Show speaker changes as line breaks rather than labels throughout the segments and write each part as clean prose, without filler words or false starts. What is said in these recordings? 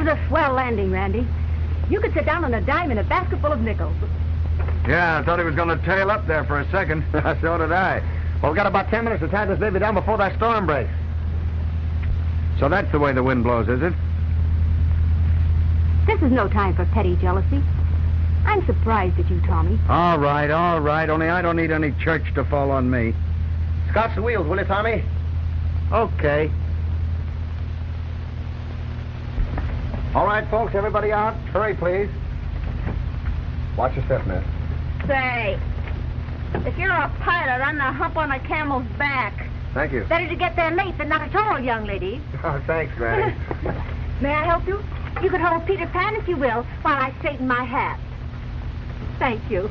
was a swell landing, Randy. You could sit down on a dime in a basket full of nickels.
Yeah, I thought he was going to tail up there for a second.
So did I. Well, we've got about 10 minutes to tie this baby down before that storm breaks.
So that's the way the wind blows, is it?
This is no time for petty jealousy. I'm surprised at you, Tommy.
All right. Only I don't need any church to fall on me.
Scotch the wheels, will you, Tommy?
Okay.
All right, folks, everybody out. Hurry, please. Watch your step, miss.
Say, if you're a pilot, I'm the hump on a camel's back.
Thank you.
Better to get there late than not at all, young lady.
Oh, thanks, Granny.
May I help you? You could hold Peter Pan if you will, while I straighten my hat. Thank you.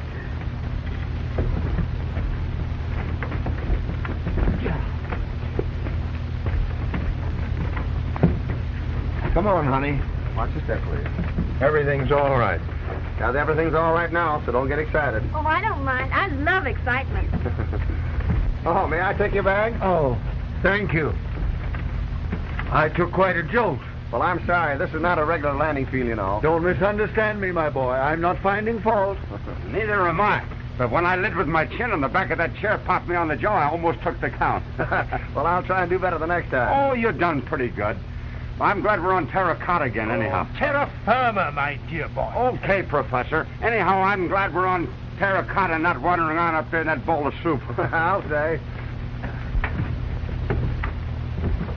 Come on, honey. Watch your step, please.
Everything's all right.
Now, everything's all right now, so don't get excited.
Oh, I don't mind. I love excitement.
Oh, may I take your bag?
Oh, thank you. I took quite a jolt.
Well, I'm sorry. This is not a regular landing field, you know.
Don't misunderstand me, my boy. I'm not finding fault.
Neither am I. But when I lit with my chin on the back of that chair popped me on the jaw, I almost took the count.
Well, I'll try and do better the next time.
Oh, you done pretty good. I'm glad we're on terra cotta again, anyhow.
Terra firma, my dear boy.
Okay, Professor. Anyhow, I'm glad we're on terra cotta, not wandering around up there in that bowl of soup.
I'll say.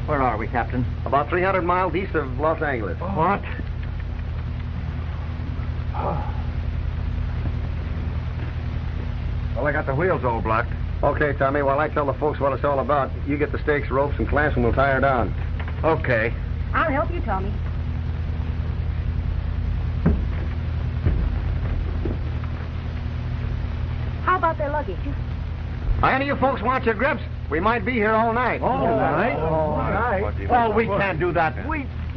Where are we, Captain?
About 300 miles east of Los Angeles.
What? Well, I got the wheels all blocked.
Okay, Tommy, while I tell the folks what it's all about, you get the stakes, ropes, and clamps, and we'll tie her down.
Okay.
I'll help you, Tommy. How about their luggage?
Any of you folks want your grips? We might be here all night.
All night?
All night.
Well, we can't do that.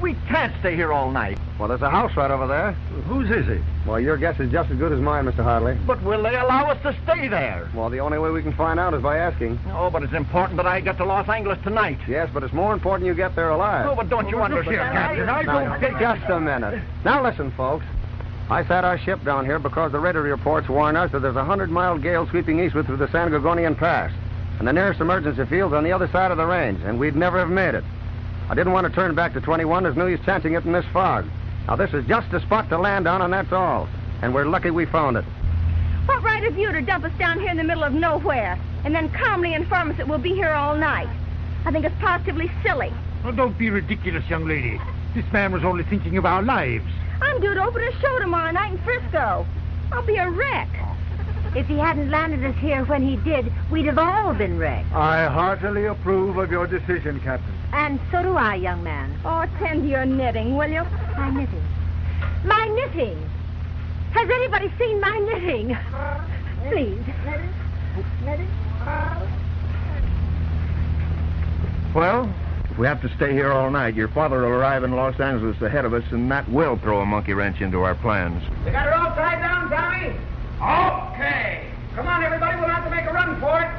We can't stay here all night.
Well, there's a house right over there.
Whose is it?
Well, your guess is just as good as mine, Mr. Hartley.
But will they allow us to stay there?
Well, the only way we can find out is by asking.
Oh, but it's important that I get to Los Angeles tonight.
Yes, but it's more important you get there alive.
Oh, but don't you understand, Captain? I don't think...
Just a minute. Now listen, folks. I sat our ship down here because the radar reports warn us that there's a 100-mile gale sweeping eastward through the San Gorgonian Pass. And the nearest emergency field's on the other side of the range, and we'd never have made it. I didn't want to turn back to 21. There's no use chancing it in this fog. Now, this is just a spot to land on, and that's all. And we're lucky we found it.
What right have you to dump us down here in the middle of nowhere and then calmly inform us that we'll be here all night? I think it's positively silly.
Oh, don't be ridiculous, young lady. This man was only thinking of our lives.
I'm due to open a show tomorrow night in Frisco. I'll be a wreck. If he hadn't landed us here when he did, we'd have all been wrecked.
I heartily approve of your decision, Captain.
And so do I, young man. Oh, tend to your knitting, will you? My knitting. My knitting! Has anybody seen my knitting? Please.
Well, if we have to stay here all night, your father will arrive in Los Angeles ahead of us, and that will throw a monkey wrench into our plans.
You got her all tied down, Tommy? Okay. Come on, everybody. We'll have to make a run for it.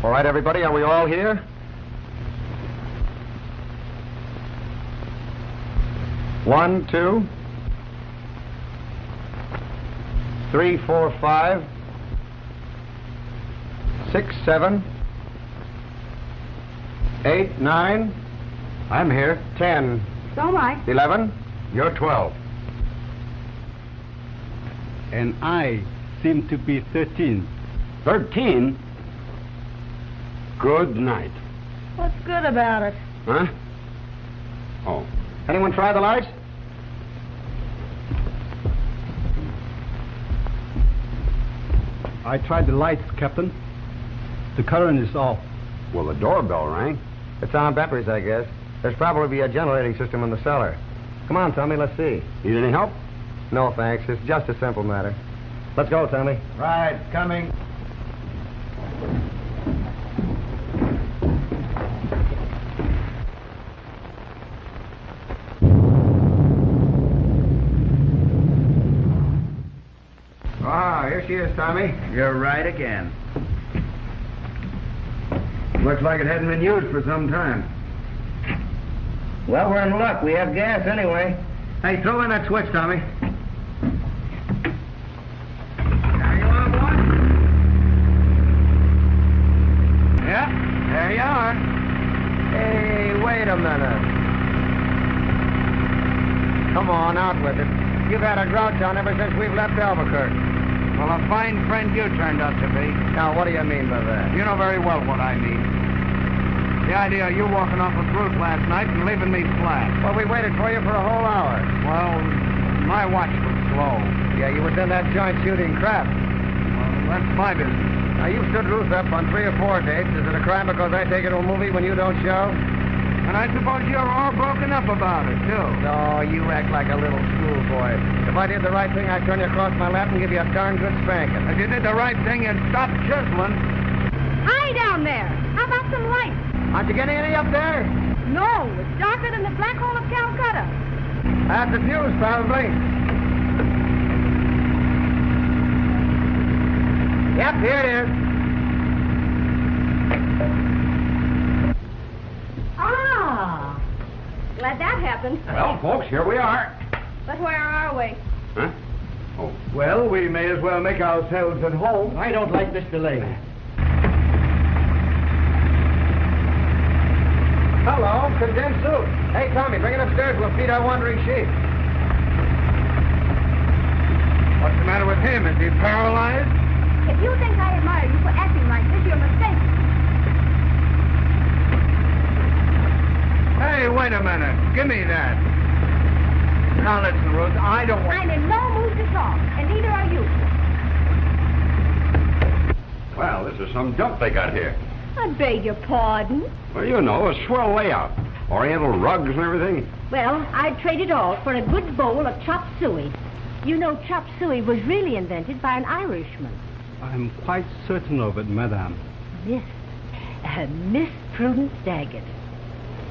All right, everybody, are we all here? One, two, 3, 4, 5, 6, 7, 8, 9. I'm here. 10.
So am I.
11.
You're 12.
And I seem to be 13.
13? Good night.
What's good about it?
Huh? Oh. Anyone try the lights?
I tried the lights, Captain. The current is off.
Well, the doorbell rang. It's on batteries, I guess. There's probably a generating system in the cellar. Come on, Tommy, let's see.
Need any help?
No, thanks. It's just a simple matter. Let's go, Tommy.
Right, coming.
Ah, here she is, Tommy.
You're right again. Looks like it hadn't been used for some time.
Well, we're in luck. We have gas anyway. Hey, throw in that switch, Tommy.
There you are, boy.
Yeah, there you are. Hey, wait a minute. Come on, out with it. You've had a grouch on ever since we've left Albuquerque.
Well, a fine friend you turned out to be.
Now, what do you mean by that?
You know very well what I mean. The idea of you walking off with Brute last night and leaving me flat.
Well, we waited for you for a whole hour.
Well, my watch was slow.
Yeah, you was in that joint shooting crap.
Well, that's my business.
Now, you've stood Ruth up on 3 or 4 dates. Is it a crime because I take her to a movie when you don't show?
And I suppose you're all broken up about it, too.
No, you act like a little schoolboy. If I did the right thing, I'd turn you across my lap and give you a darn good spanking.
If you did the right thing, you'd stop chiseling.
Hi down there. How about some light?
Aren't you getting any up there?
No, it's darker than the black hole of Calcutta.
That's the fuse, probably. Yep, here it is.
Ah, glad that happened.
Well, folks, here we are.
But where are we?
Huh? Oh.
Well, we may as well make ourselves at home.
I don't like this delay.
Hello, condensed soup. Hey, Tommy, bring it upstairs. We'll feed our wandering sheep.
What's the matter with him? Is he paralyzed?
If you think I admire you for acting like this, you're mistaken.
Hey, wait a minute. Give me that. Now, listen, Ruth, I don't want...
I'm in no mood to talk, and neither are you.
Well, this is some dump they got here.
I beg your pardon.
Well, you know, a swell layout. Oriental rugs and everything.
Well, I'd trade it all for a good bowl of chop suey. You know, chop suey was really invented by an Irishman.
I'm quite certain of it, madame.
Yes. Miss Prudence Daggett.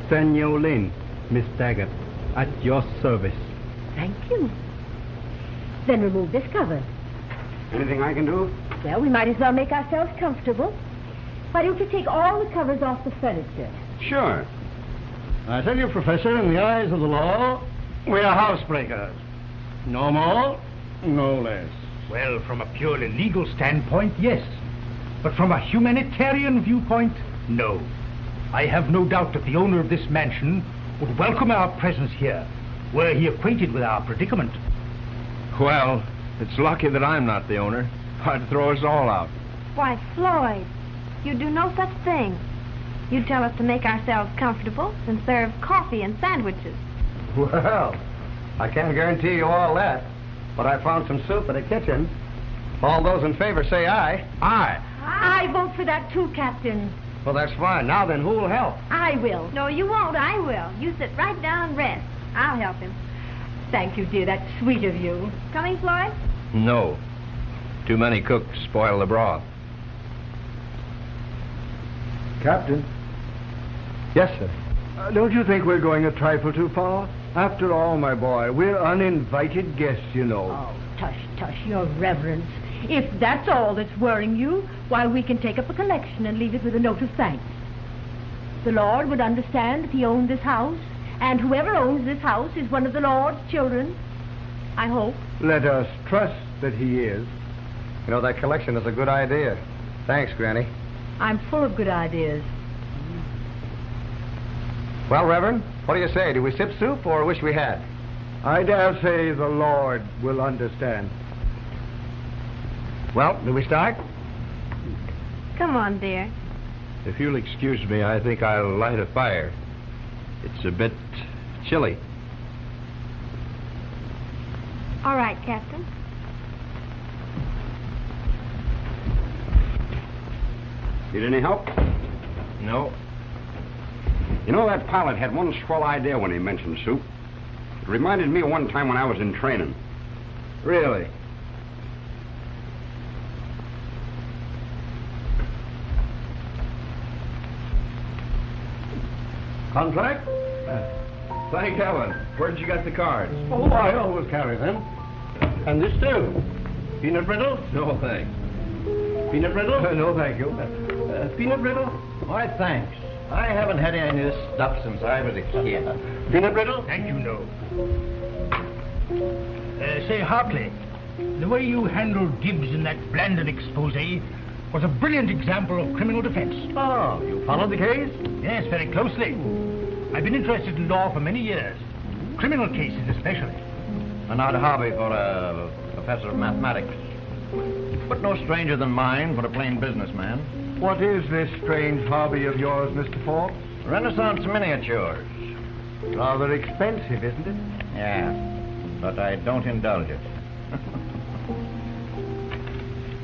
Senor Lynn, Miss Daggett, at your service.
Thank you. Then remove this cover.
Anything I can do?
Well, we might as well make ourselves comfortable. Why don't you take all the covers off the furniture?
Sure.
I tell you, Professor, in the eyes of the law, we are housebreakers. No more, no less.
Well, from a purely legal standpoint, yes. But from a humanitarian viewpoint, no. I have no doubt that the owner of this mansion would welcome our presence here, were he acquainted with our predicament.
Well, it's lucky that I'm not the owner. I'd throw us all out.
Why, Floyd, you do no such thing. You tell us to make ourselves comfortable and serve coffee and sandwiches.
Well, I can't guarantee you all that, but I found some soup in the kitchen. All those in favor say aye.
Aye.
I vote for that too, Captain.
Well, that's fine. Now then, who'll help?
I will. No, you won't. I will. You sit right down and rest. I'll help him. Thank you, dear. That's sweet of you. Coming, Floyd?
No. Too many cooks spoil the broth.
Captain.
Yes, sir.
Don't you think we're going a trifle too far? After all, my boy, we're uninvited guests, you know.
Oh, tush, tush, your reverence. If that's all that's worrying you, why, we can take up a collection and leave it with a note of thanks. The Lord would understand if he owned this house, and whoever owns this house is one of the Lord's children. I hope.
Let us trust that he is.
You know, that collection is a good idea. Thanks, Granny.
I'm full of good ideas.
Well, Reverend, what do you say? Do we sip soup or wish we had?
I dare say the Lord will understand.
Well, do we start?
Come on, dear.
If you'll excuse me, I think I'll light a fire. It's a bit chilly.
All right, Captain.
Need any help?
No.
You know, that pilot had one swell idea when he mentioned soup. Reminded me of one time when I was in training.
Really?
Contract?
Thank heaven. Where'd you get the cards?
Oh, I always carry them. And this too. Peanut brittle?
No, thanks.
Peanut brittle?
No, thank you.
Peanut brittle?
Why, thanks. I haven't had any of this stuff since I was a kid.
Peanut brittle?
Thank you, no. Say, Hartley, the way you handled Gibbs in that Blandon expose was a brilliant example of criminal defense.
Oh, you followed the case?
Yes, very closely. I've been interested in law for many years. Criminal cases especially.
An odd hobby for a professor of mathematics. But no stranger than mine for a plain businessman.
What is this strange hobby of yours, Mr. Falk?
Renaissance miniatures.
Rather expensive, isn't it?
Yeah, but I don't indulge it.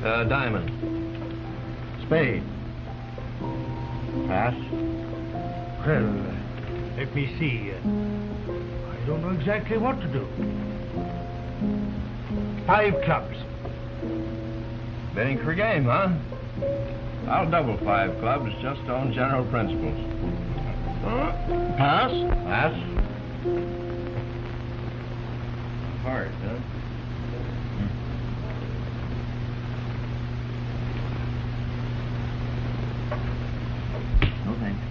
Diamond.
Spade. Pass.
Well, let me see. I don't know exactly what to do. 5 clubs.
Betting for game, huh? I'll double 5 clubs just on general principles.
Pass.
Pass. Hard, huh?
No thanks.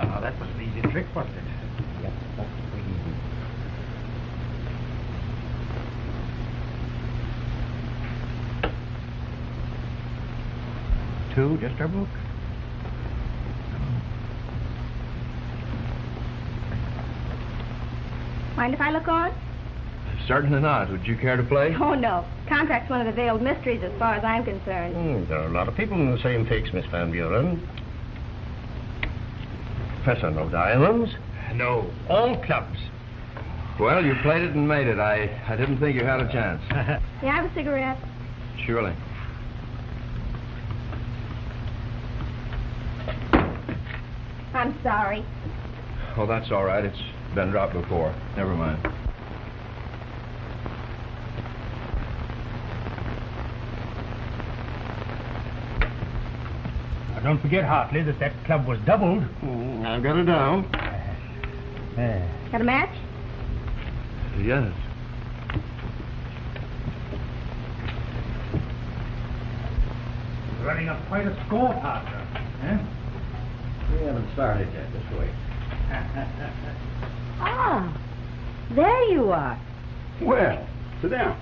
Oh, that was an easy trick, wasn't it?
Yep, that's pretty easy. Two, just our book.
Mind if I look on?
Certainly not. Would you care to play?
Oh, no. Contract's one of the veiled mysteries as far as I'm concerned.
There are a lot of people in the same fix, Miss Van Buren. Professor, no diamonds?
No, all clubs.
Well, you played it and made it. I didn't think you had a chance.
May I have a cigarette?
Surely.
I'm sorry.
Oh, that's all right. It's been dropped before. Never mind.
Now, don't forget, Hartley, that club was doubled.
I've got it down.
Got a match?
Yes.
Running up quite a score, partner. Eh?
We haven't started yet. Just wait.
Ah, there you are.
Well, sit down.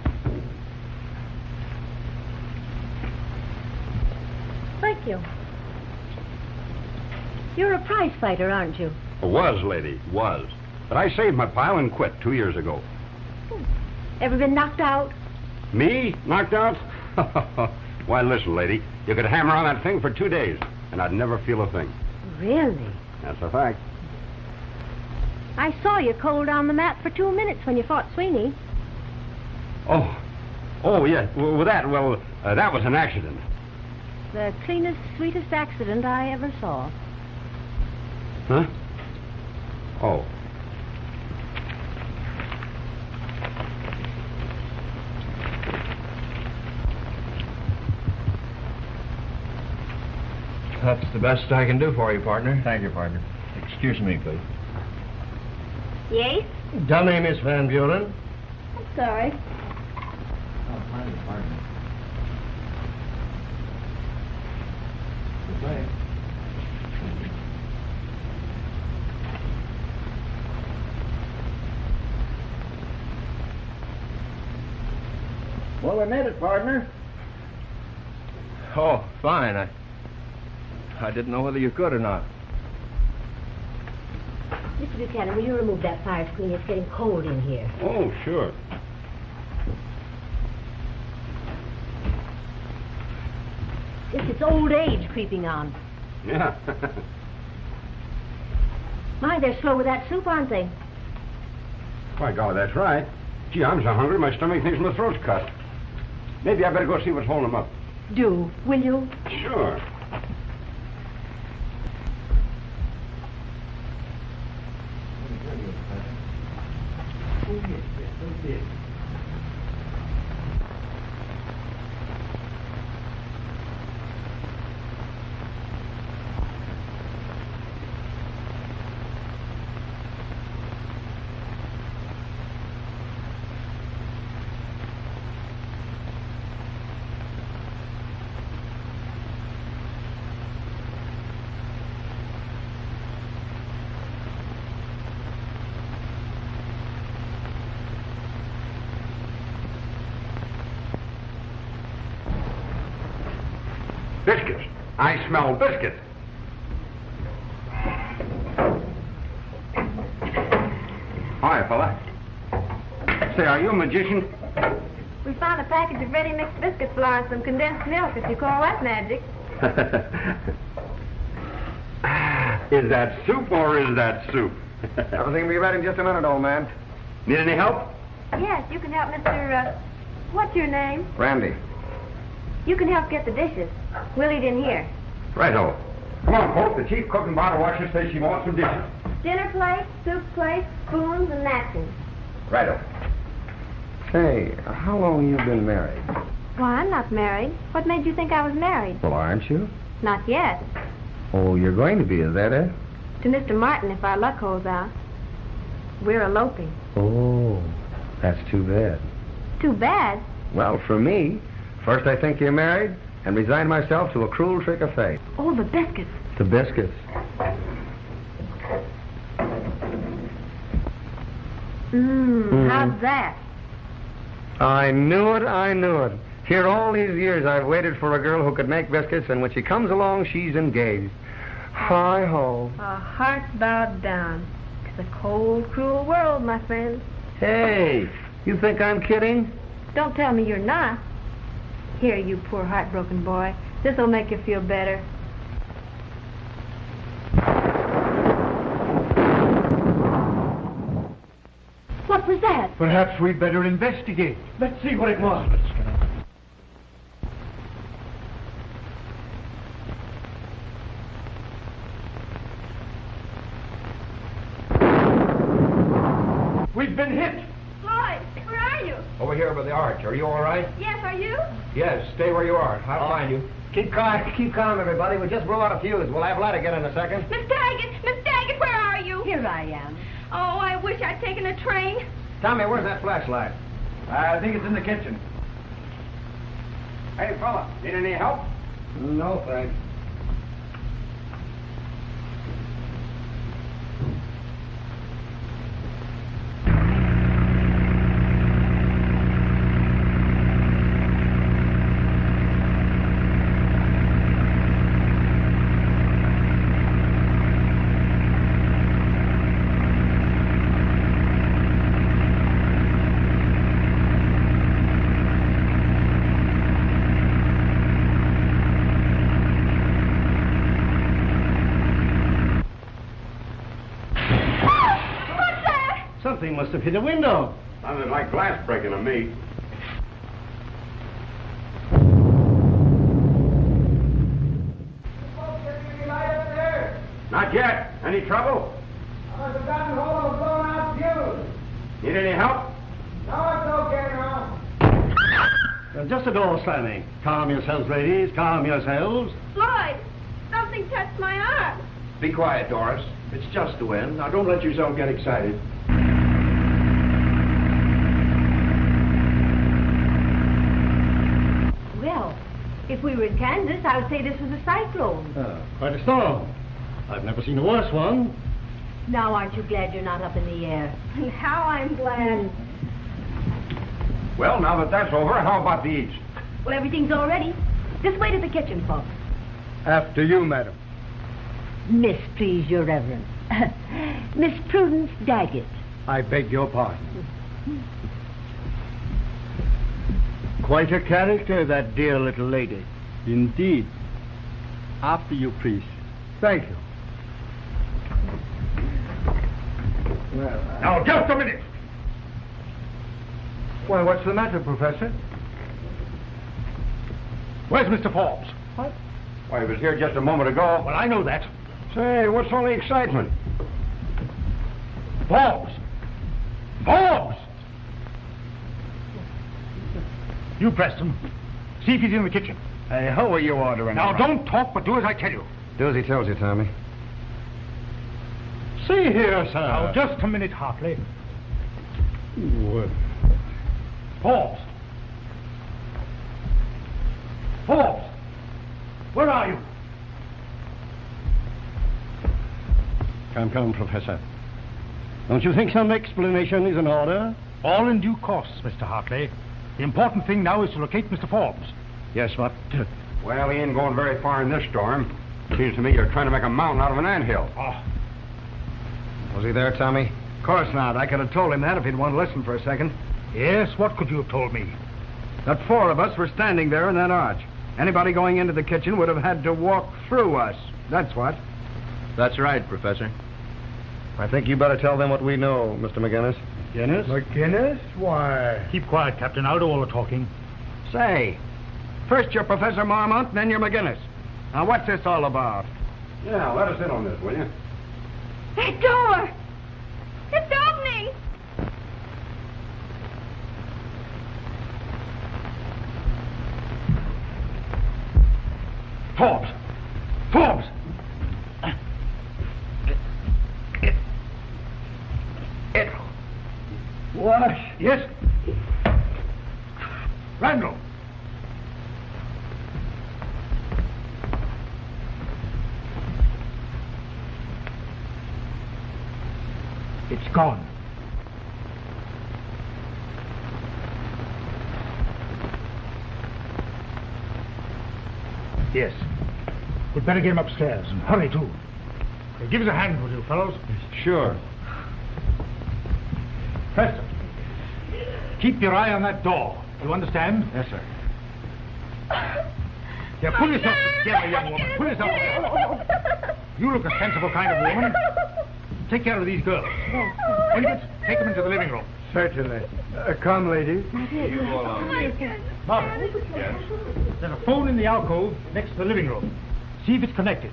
Thank you. You're a prize fighter, aren't you?
Was, lady, was. But I saved my pile and quit 2 years ago.
Ever been knocked out?
Me? Knocked out? Why, listen, lady. You could hammer on that thing for 2 days, and I'd never feel a thing.
Really?
That's a fact.
I saw you cold on the mat for 2 minutes when you fought Sweeney.
Oh, yeah. Well, that was an accident.
The cleanest, sweetest accident I ever saw.
Huh? Oh.
That's the best I can do for you, partner.
Thank you, partner.
Excuse me, please.
Yes?
Dummy, Miss Van Buren.
I'm sorry.
Oh, pardon, partner. Good play. Well, we made it, partner.
Oh, fine. I didn't know whether you could or not.
Mr. Buchanan, will you remove that fire screen? It's getting cold in here.
Oh, sure.
It's old age creeping on.
Yeah.
My, they're slow with that soup, aren't they?
By golly, that's right. Gee, I'm so hungry, my stomach thinks my throat's cut. Maybe I better go see what's holding them up.
Do, will you?
Sure. Biscuits. I smell biscuits. Hi, fella. Say, are you a magician?
We found a package of ready-mixed biscuit flour and some condensed milk, if you call that magic.
Is that soup or is that soup?
Everything will be ready in just a minute, old man.
Need any help?
Yes, you can help Mr. What's your name?
Randy.
You can help get the dishes. We'll eat in here.
Righto. Come on, folks. The chief cook and bottle washer says she wants some dishes.
Dinner plates, soup plates, spoons, and napkins.
Righto.
Say, how long you been married?
Why, I'm not married. What made you think I was married?
Well, aren't you?
Not yet.
Oh, you're going to be, is that it?
To Mr. Martin, if our luck holds out. We're eloping.
Oh, that's too bad.
Too bad.
Well, for me, first I think you're married and resign myself to a cruel trick of fate.
Oh, the biscuits.
The biscuits.
How's that?
I knew it, I knew it. Here all these years I've waited for a girl who could make biscuits, and when she comes along, she's engaged. Hi-ho.
Our hearts bowed down. It's a cold, cruel world, my friend.
Hey, you think I'm kidding?
Don't tell me you're not. Here, you poor heartbroken boy. This'll make you feel better.
What was that?
Perhaps we'd better investigate. Let's see what it was. We've been hit.
Floyd, where are you?
Over here by the arch. Are you all right?
Yes, are you?
Yes, stay where you are. I'll find you.
Keep calm, everybody. We just blew out a fuse. We'll have light again in a second.
Miss Daggett, where are you?
Here I am.
Oh, I wish I'd taken a train.
Tommy, where's that flashlight?
I think it's in the kitchen.
Hey, fella. Need any help?
No, thanks.
Something must have hit a window.
Sounded like glass breaking to me. Not yet. Any trouble?
I've gotten hold of a blown out fuse.
Need any help?
No, it's okay now.
Just a door slamming. Calm yourselves, ladies. Calm yourselves.
Floyd, something touched my arm.
Be quiet, Doris. It's just the wind. Now, don't let yourself get excited.
Well, if we were in Kansas, I would say this was a cyclone.
Quite a storm. I've never seen a worse one.
Now, aren't you glad you're not up in the air?
And how I'm glad.
Well, now that that's over, how about the eats?
Well, everything's all ready. This way to the kitchen, folks.
After you, madam.
Miss, please, your reverence. Miss Prudence Daggett.
I beg your pardon. Quite a character, that dear little lady. Indeed. After you, please. Thank you. Well,
Now, just a minute.
Why, what's the matter, Professor?
Where's Mr. Forbes?
What?
Why, he was here just a moment ago.
Well, I know that.
Say, what's all the excitement?
Forbes! Forbes! You, Preston, see if he's in the kitchen.
Hey, how are you ordering?
Now, don't talk, but do as I tell you.
Do as he tells you, Tommy.
See here, sir.
Now, just a minute, Hartley. Forbes! Forbes! Where are you?
Come, Professor. Don't you think some explanation is in order?
All in due course, Mr. Hartley. The important thing now is to locate Mr. Forbes.
Yes, but... Well, he ain't going very far in this storm. Seems to me you're trying to make a mountain out of an anthill.
Oh,
Was he there, Tommy?
Of course not. I could have told him that if he'd want to listen for a second.
yes, what could you have told me?
That 4 of us were standing there in that arch. Anybody going into the kitchen would have had to walk through us. That's what.
That's right, Professor.
I think you better tell them what we know, Mr. McGinnis.
Guinness?
McGinnis? Why?
Keep quiet, Captain. I'll do all the talking.
Say, first you're Professor Marmont, then you're McGinnis. Now, what's this all about?
Yeah, let us in on this, will you?
That door! It's opening!
Forbes! Forbes!
What?
Yes? Randall! It's gone. Yes. We'd better get him upstairs, and hurry, too. Give us a hand, will you, fellows?
Sure.
Preston, keep your eye on that door. You understand?
Yes, sir.
Yeah, pull yourself together, young woman. Pull yourself together. You look a sensible kind of woman. Take care of these girls. Elliot, take them into the living room.
Certainly. Come, ladies.
Margaret. Yes? There's a phone in the alcove next to the living room. See if it's connected.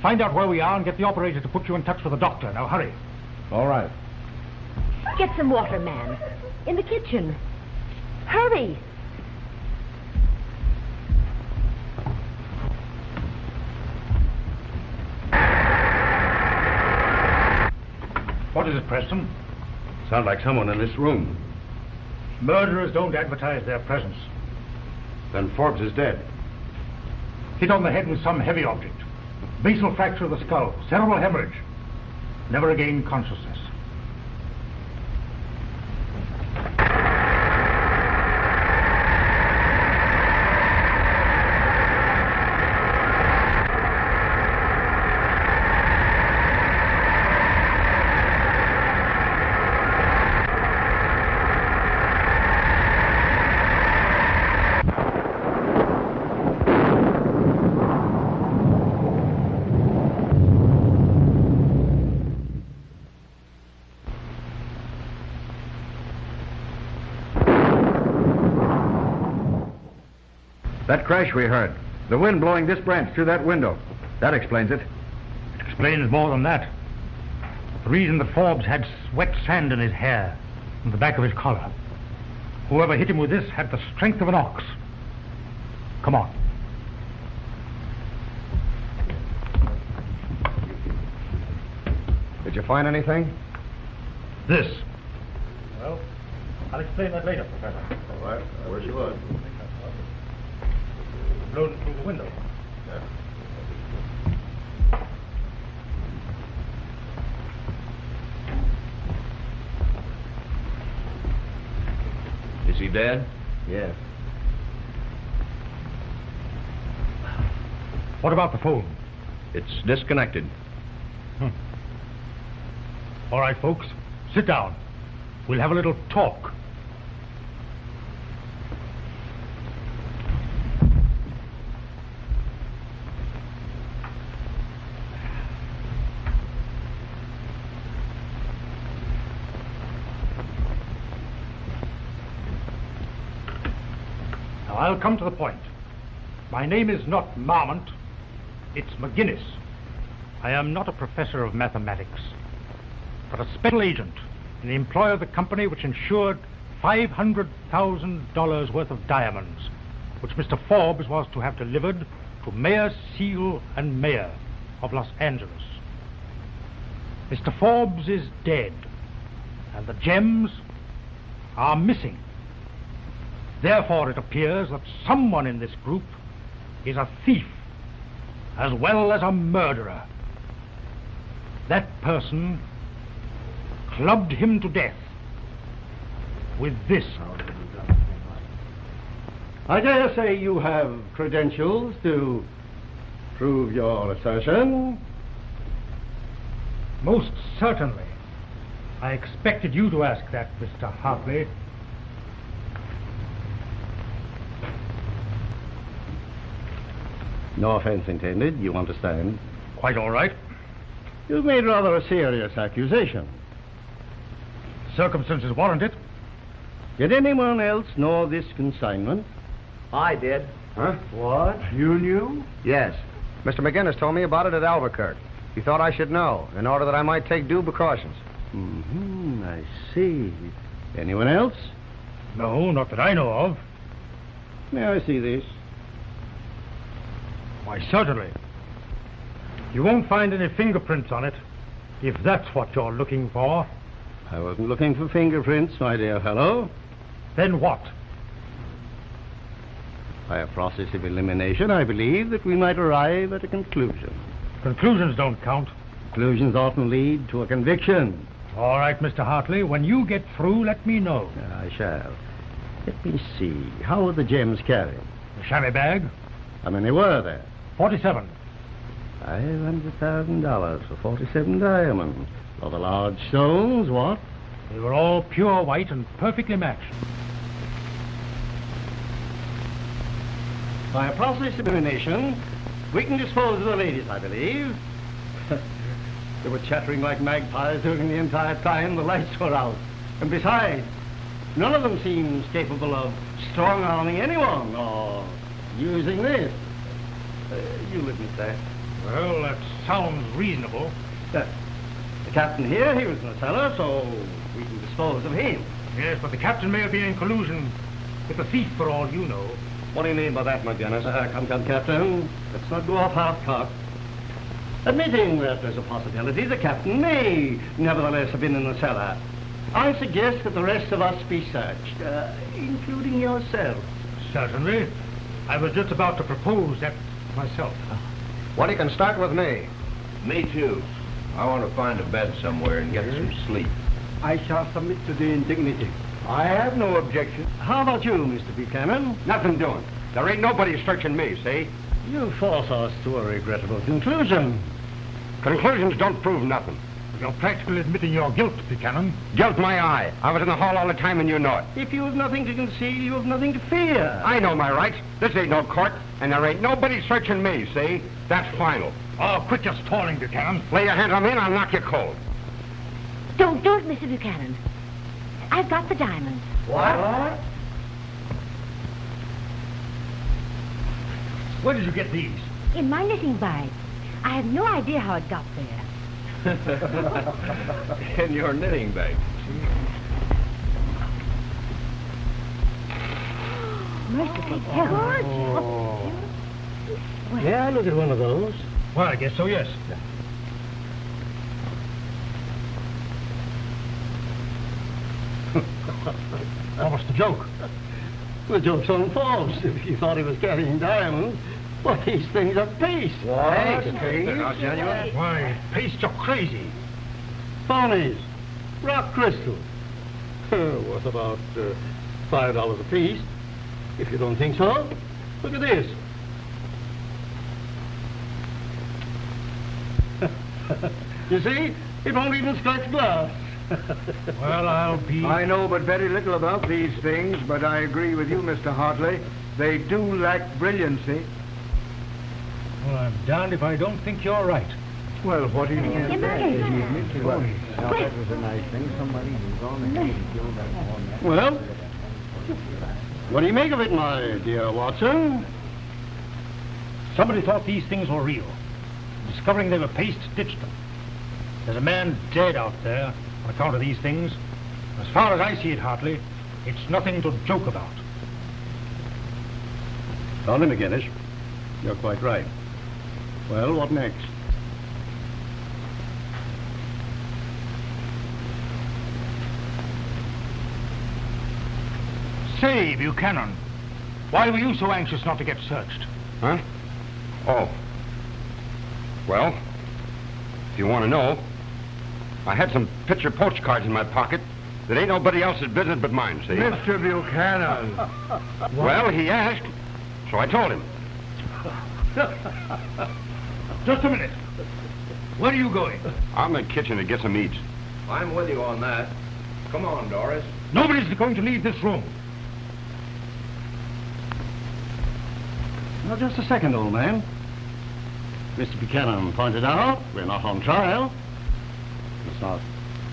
Find out where we are and get the operator to put you in touch with the doctor. Now, hurry.
All right.
Get some water, man. In the kitchen. Hurry.
What is it, Preston?
Sounds like someone in this room.
Murderers don't advertise their presence.
Then Forbes is dead.
Hit on the head with some heavy object. Basal fracture of the skull. Cerebral hemorrhage. Never regained consciousness.
That crash we heard. The wind blowing this branch through that window. That explains it.
It explains more than that. The reason that Forbes had wet sand in his hair and the back of his collar. Whoever hit him with this had the strength of an ox. Come on.
Did you find anything?
This. Well, I'll explain that later, Professor.
All right. I wish you would.
Blown through the window.
Is he dead?
Yes.
What about the phone?
It's disconnected.
All right, folks, sit down. We'll have a little talk. I'll come to the point. My name is not Marmont, it's McGinnis. I am not a professor of mathematics, but a special agent in the employ of the company which insured $500,000 worth of diamonds, which Mr. Forbes was to have delivered to Mayor Seal and Mayor of Los Angeles. Mr. Forbes is dead, and the gems are missing. Therefore, it appears that someone in this group is a thief as well as a murderer. That person clubbed him to death with this.
I dare say you have credentials to prove your assertion.
Most certainly. I expected you to ask that, Mr. Hartley.
No offense intended, you understand.
Quite all right.
You've made rather a serious accusation.
Circumstances warrant it.
Did anyone else know this consignment?
I did.
Huh? What? You knew?
Yes. Mr. McGinnis told me about it at Albuquerque. He thought I should know, in order that I might take due precautions.
Mm-hmm, I see. Anyone else?
No, not that I know of.
May I see this?
Why, certainly. You won't find any fingerprints on it, if that's what you're looking for.
I wasn't looking for fingerprints, my dear fellow.
Then what?
By a process of elimination, I believe that we might arrive at a conclusion.
Conclusions don't count.
Conclusions often lead to a conviction.
All right, Mr. Hartley. When you get through, let me know.
I shall. Let me see. How were the gems carried?
The chamois bag?
How many were there?
47.
$500,000 for 47 diamonds. For the large stones, what?
They were all pure white and perfectly matched.
By a process of elimination, we can dispose of the ladies, I believe. They were chattering like magpies during the entire time the lights were out. And besides, none of them seems capable of strong-arming anyone or using this. You admit that.
Well, that sounds reasonable.
The captain here, he was in the cellar, so we can dispose of him.
Yes, but the captain may have been in collusion with the thief for all you know.
What do you mean by that, McGinnis?
Come, Captain. Let's not go off half-cocked. Admitting that there's a possibility the captain may nevertheless have been in the cellar, I suggest that the rest of us be searched, including yourself.
Certainly. I was just about to propose that myself.
Well, you can start with me.
Me too. I want to find a bed somewhere and get some sleep.
I shall submit to the indignity.
I have no objection.
How about you, Mr. Buchanan?
Nothing doing. There ain't nobody searching me, see?
You force us to a regrettable conclusion.
Conclusions don't prove nothing.
You're practically admitting your guilt, Buchanan.
Guilt my eye. I was in the hall all the time and you know it.
If you have nothing to conceal, you have nothing to fear.
I know my rights. This ain't no court, and there ain't nobody searching me, see? That's final.
Oh, quit your stalling, Buchanan.
Lay your hands on me and I'll knock you cold.
Don't do it, Mr. Buchanan. I've got the diamonds.
What?
Where did you get these?
In my knitting bag. I have no idea how it got there.
In your knitting bag.
Merciful heavens.
Oh. Yeah, look at one of those.
Well, I guess so, yes. What was the joke?
The joke's on Forbes. If you thought he was carrying diamonds, well, these things are paste.
What?
Paste?
Not genuine?
Why, paste, you're crazy.
Phonies. Rock crystal. Worth about $5 a piece. If you don't think so, look at this. You see? It won't even scratch glass.
Well, I'll be...
I know but very little about these things, but I agree with you, Mr. Hartley. They do lack brilliancy.
Well, I'm darned if I don't think you're right.
Well, what do you mean?
Am I?
Now, that was a nice thing. Somebody was on ahead and killed that one.
Well, What do you make of it, my dear Watson?
Somebody thought these things were real. Discovering they were paste, ditched them. There's a man dead out there on account of these things. As far as I see it, Hartley, it's nothing to joke about.
Found him again, Ish. You're quite right. Well, what next?
Say, Buchanan, why were you so anxious not to get searched?
Huh? Oh. Well, if you want to know, I had some picture postcards in my pocket that ain't nobody else's business but mine, see?
Mr. Buchanan.
Well, he asked, so I told him.
Just a minute. Where are you going?
I'm in the kitchen to get some eats.
I'm with you on that. Come on, Doris.
Nobody's going to leave this room.
Now, just a second, old man. Mr. Buchanan pointed out we're not on trial. It's not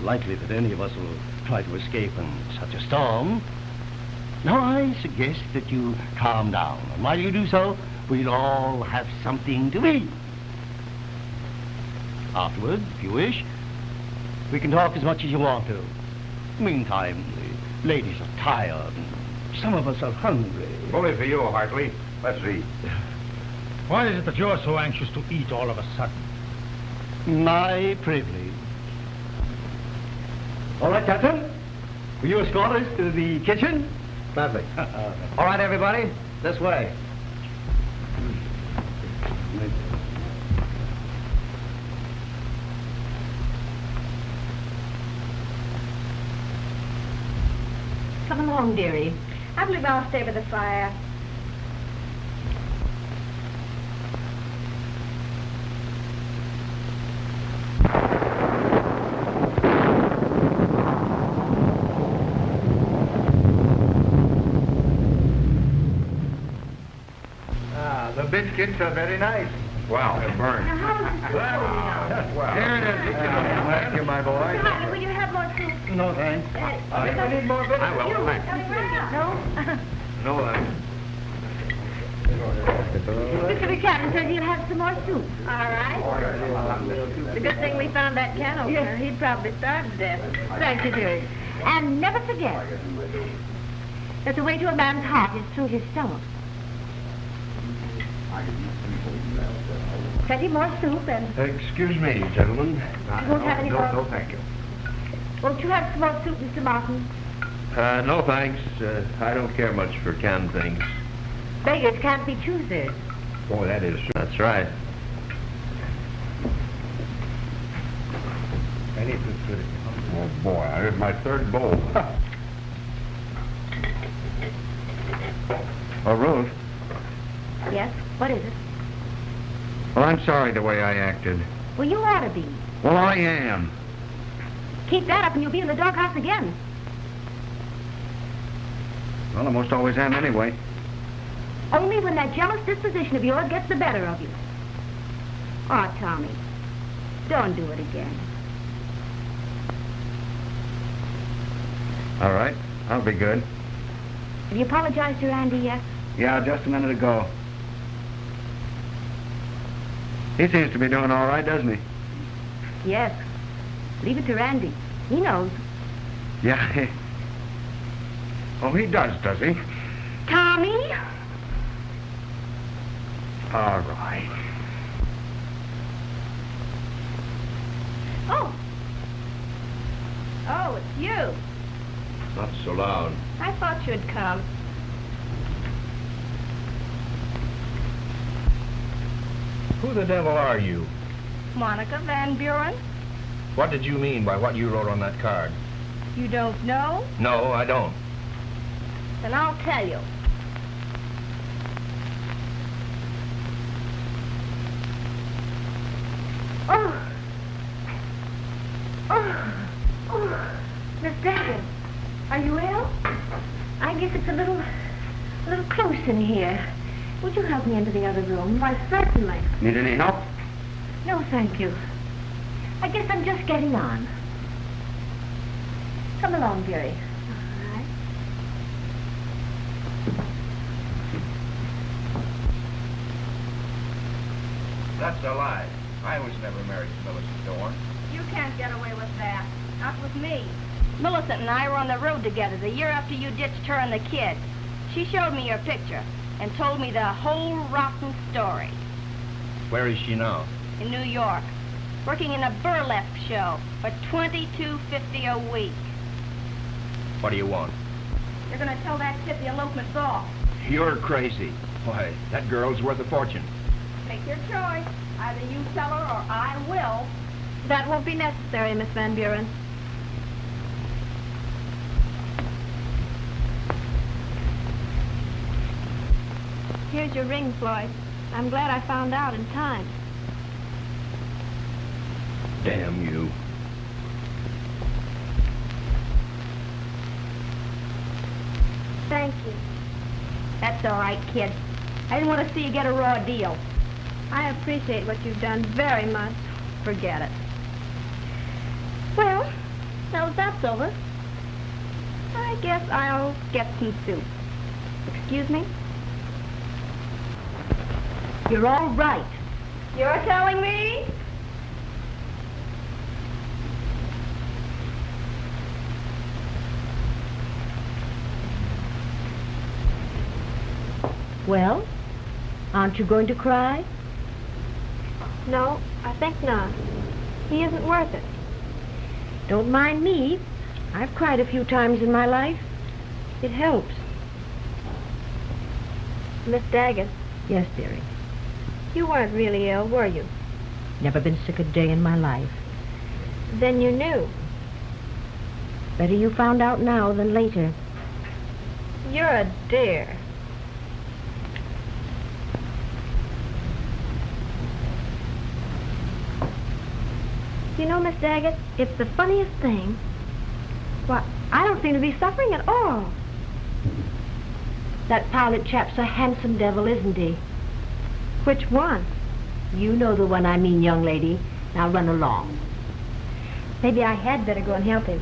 likely that any of us will try to escape in such a storm. Now, I suggest that you calm down. And while you do so, we'll all have something to eat. Afterward, if you wish, we can talk as much as you want to. Meantime, the ladies are tired, and some of us are hungry.
Bully for you, Hartley. Let's eat.
Why is it that you're so anxious to eat all of a sudden?
My privilege. All right, Captain. Will you escort us to the kitchen?
Gladly. All right, everybody. This way.
Come along, dearie.
I believe I'll stay by the fire.
The biscuits are very nice.
Wow, they're burned.
Now, how is this going?
Wow.
Here it is. Thank you, my boy.
Mr. Hartley, will you have more soup?
No, thanks.
I need more biscuits.
I will, thanks.
No?
No,
Mr. Buchanan says he'll have some more soup.
All right. It's a good thing we found that can opener. He'd probably starve to death.
Thank you, dearie. And never forget that the way to a man's heart is through his stomach. Plenty more soup and...
Excuse me, gentlemen.
You won't have any more?
No, thank you.
Won't you have some more soup, Mr. Martin?
No, thanks. I don't care much for canned things.
Beggars can't be choosers.
Oh, that is true. That's right.
Oh, boy, there's my third bowl.
Oh, Ruth.
Yes? What is it?
Well, I'm sorry the way I acted.
Well, you ought to be.
Well, I am.
Keep that up and you'll be in the doghouse again.
Well, I most always am anyway.
Only when that jealous disposition of yours gets the better of you. Oh, Tommy, don't do it again.
All right. I'll be good.
Have you apologized to Randy yet?
Yeah, just a minute ago. He seems to be doing all right, doesn't he?
Yes. Leave it to Randy. He knows.
Yeah. Oh, he does he?
Tommy?
All right.
Oh. Oh, it's you.
Not so loud.
I thought you'd come.
Who the devil are you?
Monica Van Buren?
What did you mean by what you wrote on that card?
You don't know?
No, I don't.
Then I'll tell you.
Oh. Oh. Oh. Miss Daggett, are you ill? I guess it's a little close in here. Would you help me into the other room? Why, certainly.
Need any help?
No, thank you. I guess I'm just getting on. Come along, dearie. All right.
That's a lie. I was never married to Millicent Dorn.
You can't get away with that. Not with me. Millicent and I were on the road together the year after you ditched her and the kid. She showed me your picture and told me the whole rotten story.
Where is she now?
In New York, working in a burlesque show for $22.50 a week.
What do you want?
You're going to tell that kid the elopement's off.
You're crazy. Why, that girl's worth a fortune.
Take your choice. Either you tell her or I will. That won't be necessary, Miss Van Buren. Here's your ring, Floyd. I'm glad I found out in time.
Damn you.
Thank you. That's all right, kid. I didn't want to see you get a raw deal. I appreciate what you've done very much. Forget it. Well, now that that's over, I guess I'll get some soup. Excuse me?
You're all right.
You're telling me?
Well, aren't you going to cry?
No, I think not. He isn't worth it.
Don't mind me. I've cried a few times in my life. It helps.
Miss Daggett,
Yes, dearie.
you weren't really ill, were you?
Never been sick a day in my life.
Then you knew.
Better you found out now than later.
You're a dear. You know, Miss Daggett, it's the funniest thing. Why, I don't seem to be suffering at all.
That pilot chap's a handsome devil, isn't he?
Which one?
You know the one I mean, young lady. Now run along.
Maybe I had better go and help him.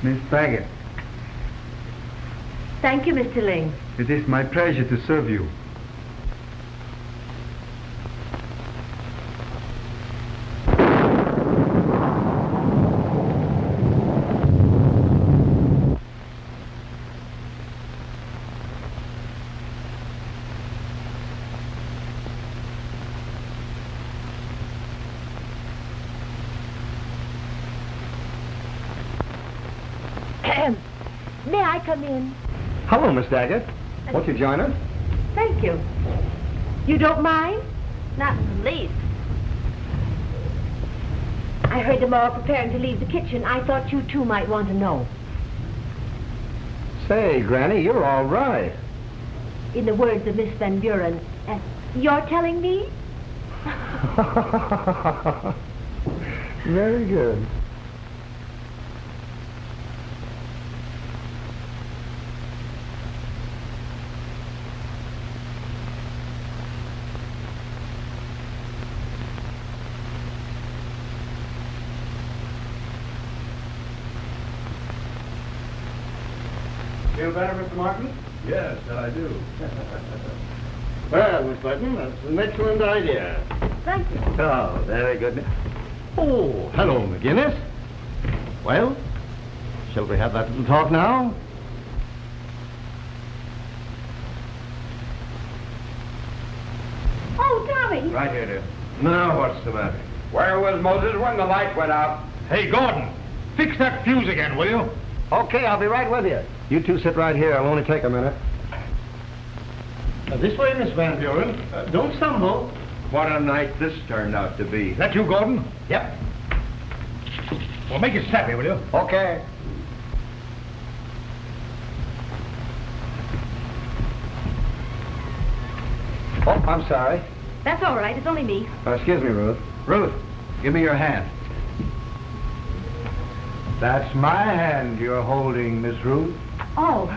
Miss Daggett,
Thank you, Mr. Ling.
it is my pleasure to serve you.
May I come in?
Hello, Miss Daggett. Won't you join us?
Thank you. You don't mind?
Not in the least.
I heard them all preparing to leave the kitchen. I thought you too might want to know.
Say, Granny, you're all right.
In the words of Miss Van Buren, you're telling me?
Very good.
Feel better, Mr. Martin?
Yes, I do.
Well, Miss Burton, that's an excellent idea.
Thank you.
Oh, very good. Oh, hello, McGinnis. Well, shall we have that little talk now?
Oh, Tommy!
Right here, dear. Now, what's the matter?
Where was Moses when the light went out?
Hey, Gordon, fix that fuse again, will you?
Okay, I'll be right with you. You two sit right here. It'll only take a minute.
This way, Miss Van Buren. Don't stumble.
What a night this turned out to be.
Is that you, Gordon?
Yep.
Well, make it snappy, will you?
Okay. Oh, I'm sorry.
That's all right. It's only me.
Excuse me, Ruth.
Ruth, give me your hand. That's my hand you're holding, Miss Ruth.
Oh.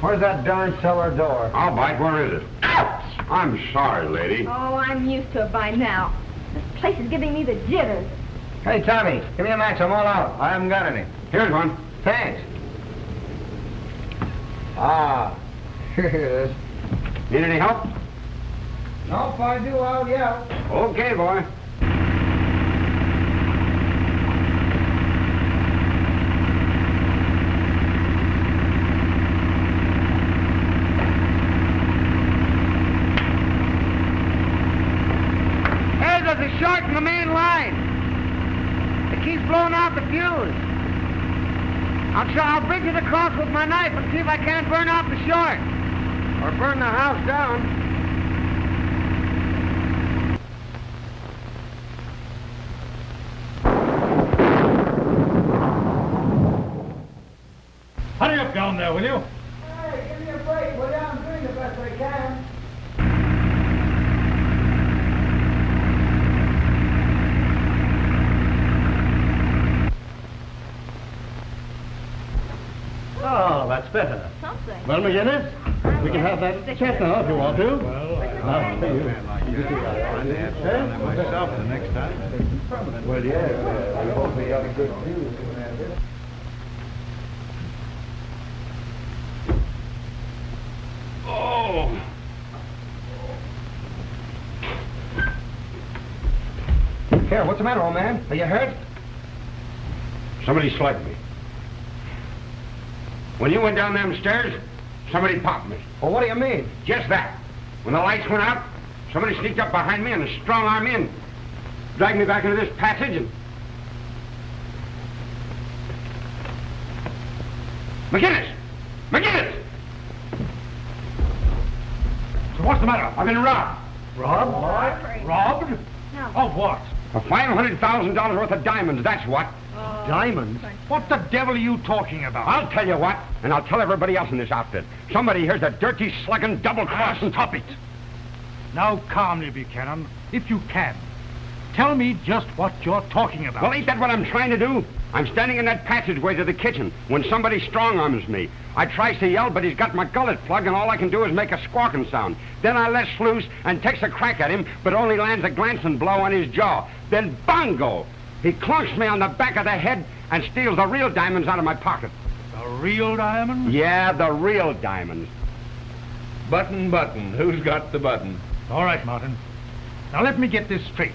Where's that darn cellar door?
I'll bite. Where is it?
Ouch!
I'm sorry, lady.
Oh, I'm used to it by now. This place is giving me the jitters.
Hey, Tommy, give me a match. I'm all out.
I haven't got any.
Here's one.
Thanks. Ah, here it is.
Need any help?
No, if I do, I'll yell.
Okay, boy.
Hey, there's a short in the main line. It keeps blowing out the fuse. I'll bridge it across with my knife and see if I can't burn out the short. Or burn the house down.
Hurry up down there, will you?
Hey, give me a break, will you? I'm doing the best I can.
Oh, that's better.
Something.
Well, McGinnis, we can have that chat now if you want to.
Myself the next time. Well, yeah. We hope we got a good view.
Oh.
Here, what's the matter, old man? Are you hurt?
Somebody slugged me. When you went down them stairs, somebody popped me.
Well, what do you mean?
Just that. When the lights went out, somebody sneaked up behind me and strong-armed me and dragged me back into this passage and... McGinnis! McGinnis!
So what's the matter?
I've been robbed.
Robbed? What? Robbed?
No.
Of what?
For $500,000 worth of diamonds, that's what.
Diamonds? What the devil are you talking about?
I'll tell you what, and I'll tell everybody else in this outfit. Somebody here's a dirty, slugging, double-crossing...
Stop it! Now calmly, Buchanan, if you can. Tell me just what you're talking about.
Well, ain't that what I'm trying to do? I'm standing in that passageway to the kitchen when somebody strong-arms me. I tries to yell, but he's got my gullet plugged, and all I can do is make a squawking sound. Then I lets loose and takes a crack at him, but only lands a glancing blow on his jaw. Then bongo! He clunks me on the back of the head and steals the real diamonds out of my pocket.
The real diamonds?
Yeah, the real diamonds.
Button, button. Who's got the button?
All right, Martin. Now let me get this straight.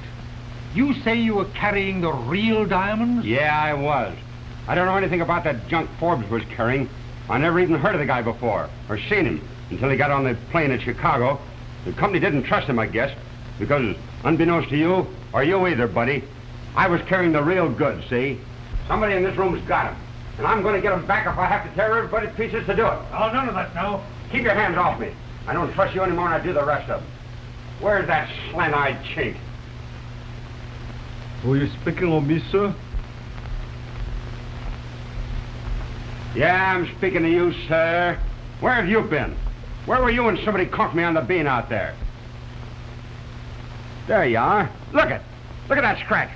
You say you were carrying the real diamonds?
Yeah, I was. I don't know anything about that junk Forbes was carrying. I never even heard of the guy before, or seen him, until he got on the plane at Chicago. The company didn't trust him, I guess, because unbeknownst to you, or you either, buddy, I was carrying the real goods, see? Somebody in this room's got him, and I'm going to get him back if I have to tear everybody to pieces to do it.
Oh, none of that now.
Keep your hands off me. I don't trust you anymore, and I do the rest of them. Where's that slant-eyed chink?
Were you speaking of me, sir?
Yeah, I'm speaking to you, sir. Where have you been? Where were you when somebody caught me on the bean out there? There you are. Look at that scratch.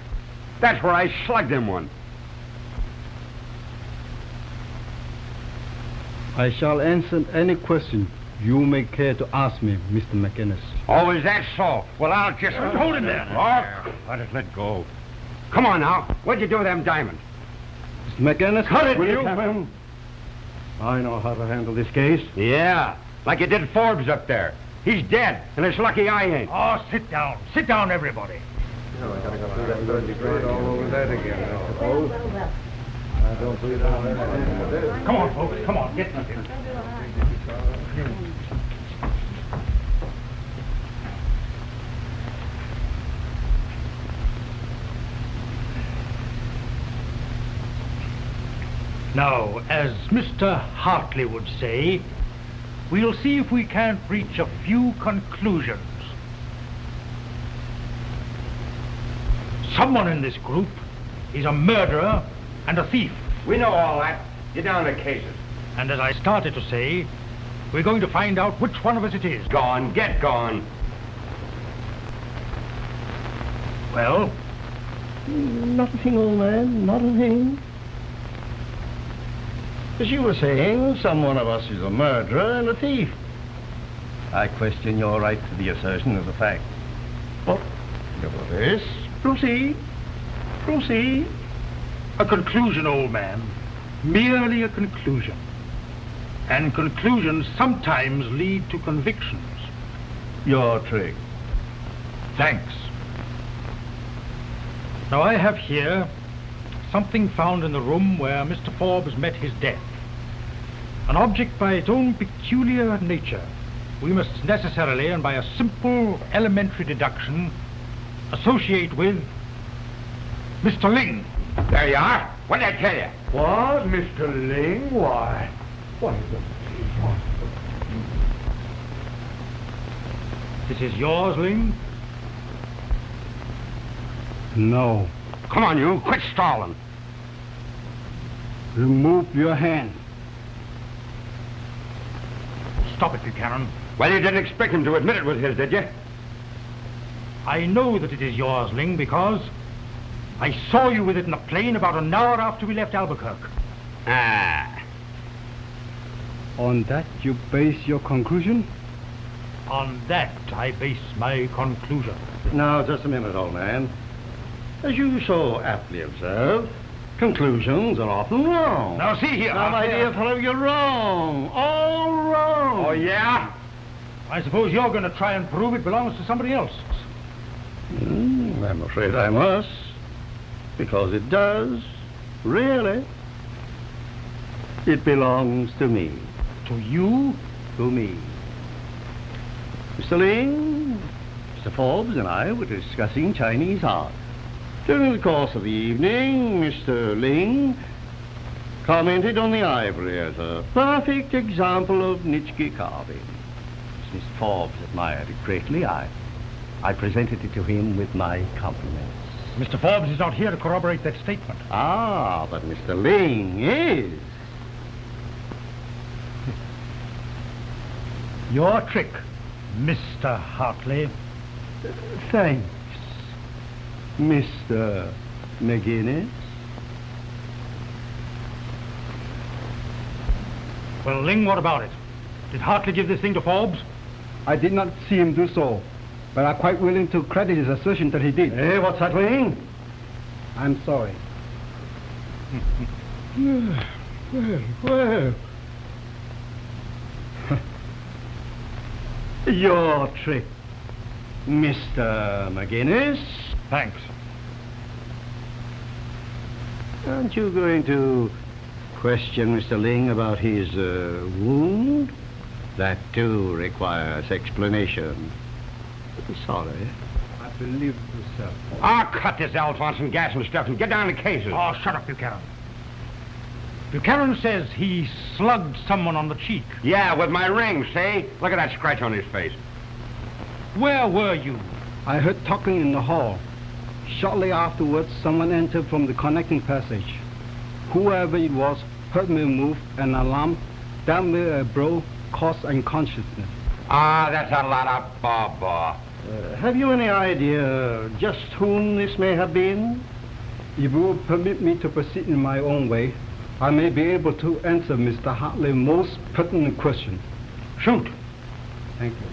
That's where I slugged him one.
I shall answer any question you may care to ask me, Mr. McInnes.
Oh, is that so? Well, I'll just...
Hold him there.
Oh, let it let go. Come on now. What'd you do with them diamonds?
Mr. McInnes,
Cut it,
will
you...
I know how to handle this case.
Yeah, like you did Forbes up there. He's dead, and it's lucky I ain't.
Oh, sit down. Sit down, everybody.
No, I gotta go through that dirty grade all over that again, I suppose. I don't believe that.
Come on, folks. Come on. Get in here. Now, as Mr. Hartley would say, we'll see if we can't reach a few conclusions. Someone in this group is a murderer and a thief.
We know all that. Get down to cases.
And as I started to say, We're going to find out which one of us it is.
Gone. Get gone.
Well?
Not a thing, old man. Not a thing. As you were saying, some one of us is a murderer and a thief. I question your right to the assertion as a fact. But, nevertheless, proceed. Proceed.
A conclusion, old man. Merely a conclusion. And conclusions sometimes lead to convictions.
Your trick.
Thanks. Now, I have here something found in the room where Mr. Forbes met his death. An object by its own peculiar nature. We must necessarily, and by a simple elementary deduction, associate with Mr. Ling.
There you are. What did I tell you?
What, Mr. Ling? Why?
This is yours, Ling?
No.
Come on, you. Quit stalling.
Remove your hand.
Stop it, Buchanan.
Well, you didn't expect him to admit it was his, did you?
I know that it is yours, Ling, because I saw you with it in the plane about an hour after we left Albuquerque.
Ah.
On that you base your conclusion?
On that, I base my conclusion.
Now, just a minute, old man. As you so aptly observe, conclusions are often wrong.
Now, see here.
Now, my dear fellow, you're wrong. All wrong.
Oh, yeah?
I suppose you're going to try and prove it belongs to somebody else.
I'm afraid I must. Because it does. Really. It belongs to me.
To you?
To me. Mr. Ling, Mr. Forbes and I were discussing Chinese art. During the course of the evening, Mr. Ling commented on the ivory as a perfect example of Nitschke carving. As Mr. Forbes admired it greatly, I presented it to him with my compliments.
Mr. Forbes is not here to corroborate that statement.
Ah, but Mr. Ling is.
Your trick, Mr. Hartley.
Thanks, Mr. McGinnis.
Well, Ling, what about it? Did Hartley give this thing to Forbes?
I did not see him do so, but I'm quite willing to credit his assertion that he did.
Hey, what's that, Ling?
I'm sorry.
Well. Your trick, Mr. McGinnis.
Thanks.
Aren't you going to question Mr. Ling about his wound? That, too, requires explanation. Sorry.
I believe you, sir.
Ah, cut this Alphonse and gas and stuff and get down to cases.
Oh, shut up, Buchanan. Buchanan says he slugged someone on the cheek.
Yeah, with my ring, see? Look at that scratch on his face.
Where were you?
I heard talking in the hall. Shortly afterwards, someone entered from the connecting passage. Whoever it was heard me move an alarm, damn near a blow, caused unconsciousness.
Ah, that's a lot of baba.
Have you any idea just whom this may have been?
If you will permit me to proceed in my own way, I may be able to answer Mr. Hartley's most pertinent question.
Shoot.
Thank you.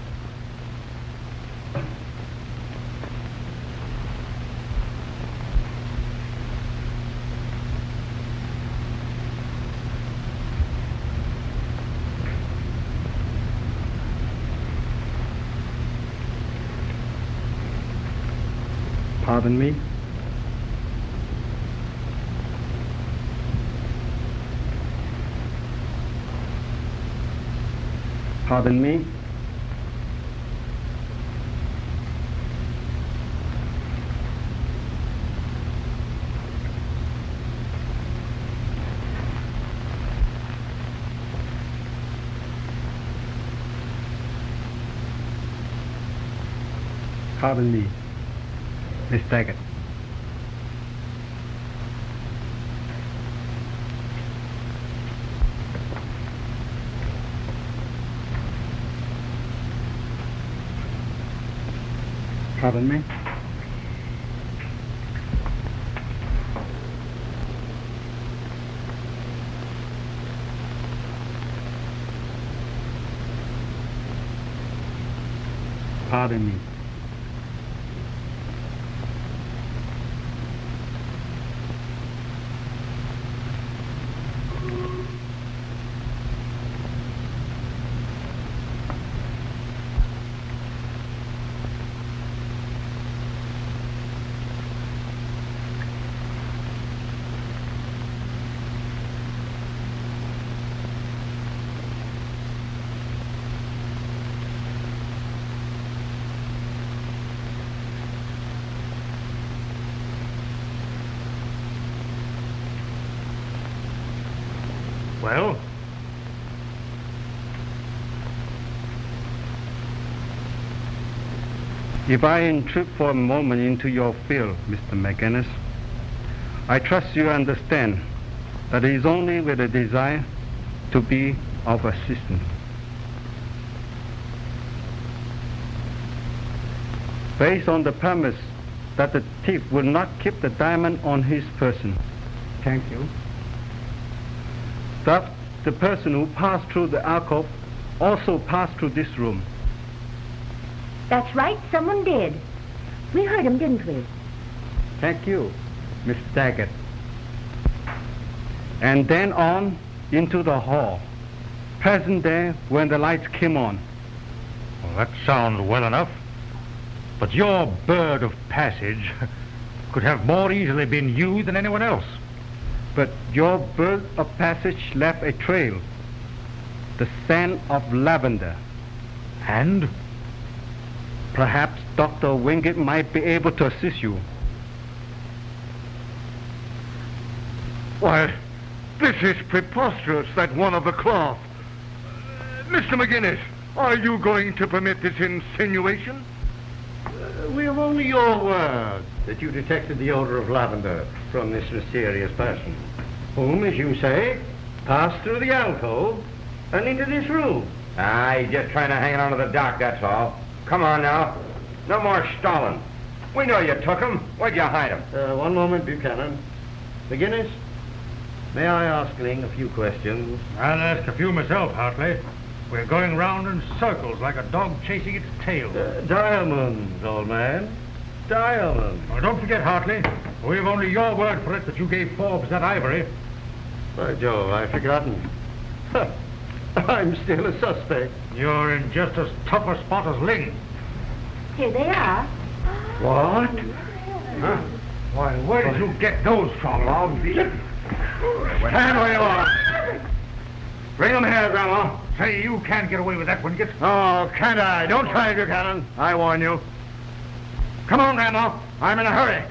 Pardon me? Pardon me? Pardon me, Miss Taggart. Pardon me? Pardon me.
Well?
If I intrude for a moment into your field, Mr. McGinnis, I trust you understand that it is only with a desire to be of assistance. Based on the premise that the thief will not keep the diamond on his person.
Thank you.
Thus, the person who passed through the alcove also passed through this room.
That's right, someone did. We heard him, didn't we?
Thank you, Miss Daggett. And then on into the hall, present there when the lights came on.
Well, that sounds well enough. But your bird of passage could have more easily been you than anyone else.
But your bird of passage left a trail, the scent of lavender.
And?
Perhaps Dr. Wingate might be able to assist you.
Why, this is preposterous, that one of the cloth. Mr. McGinnis, are you going to permit this insinuation?
We have only your word that you detected the odor of lavender from this mysterious person, whom, as you say, passed through the alcove and into this room.
He's just trying to hang on to the dock, that's all. Come on now. No more stalling. We know you took him. Where'd you hide him?
One moment, Buchanan. McGinnis, may I ask Ling a few questions?
I'll ask a few myself, Hartley. We're going round in circles like a dog chasing its tail.
Diamonds, old man. Diamonds.
Oh, don't forget, Hartley, we've only your word for it that you gave Forbes that ivory.
By Jove, I've forgotten. I'm still a suspect.
You're in just as tough a spot as Ling.
Here they are.
What?
Huh? Why, where did you get those from, Log?
Stand where you are. Bring them here, Grandma.
Say, you can't get away with that, Wingate.
Oh, can't I? Don't try, Buchanan. I warn you. Come on, Grandma. I'm in a hurry.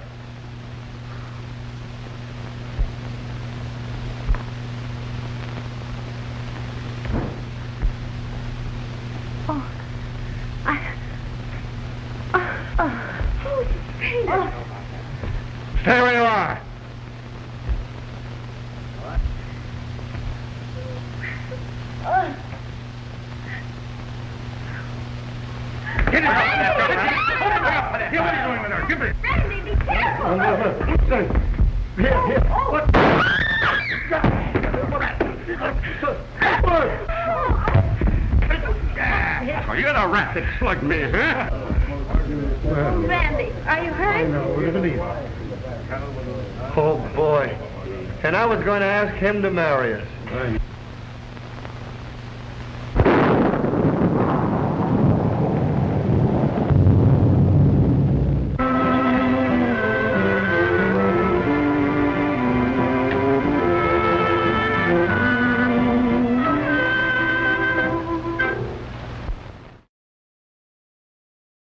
Stay where you are. Get it out of there, what are you doing with her? Give me.
Randy, be careful.
Here. What?
Oh, you're the rat that slugged me, huh?
Randy, are you hurt?
Oh, boy. And I was going to ask him to marry us.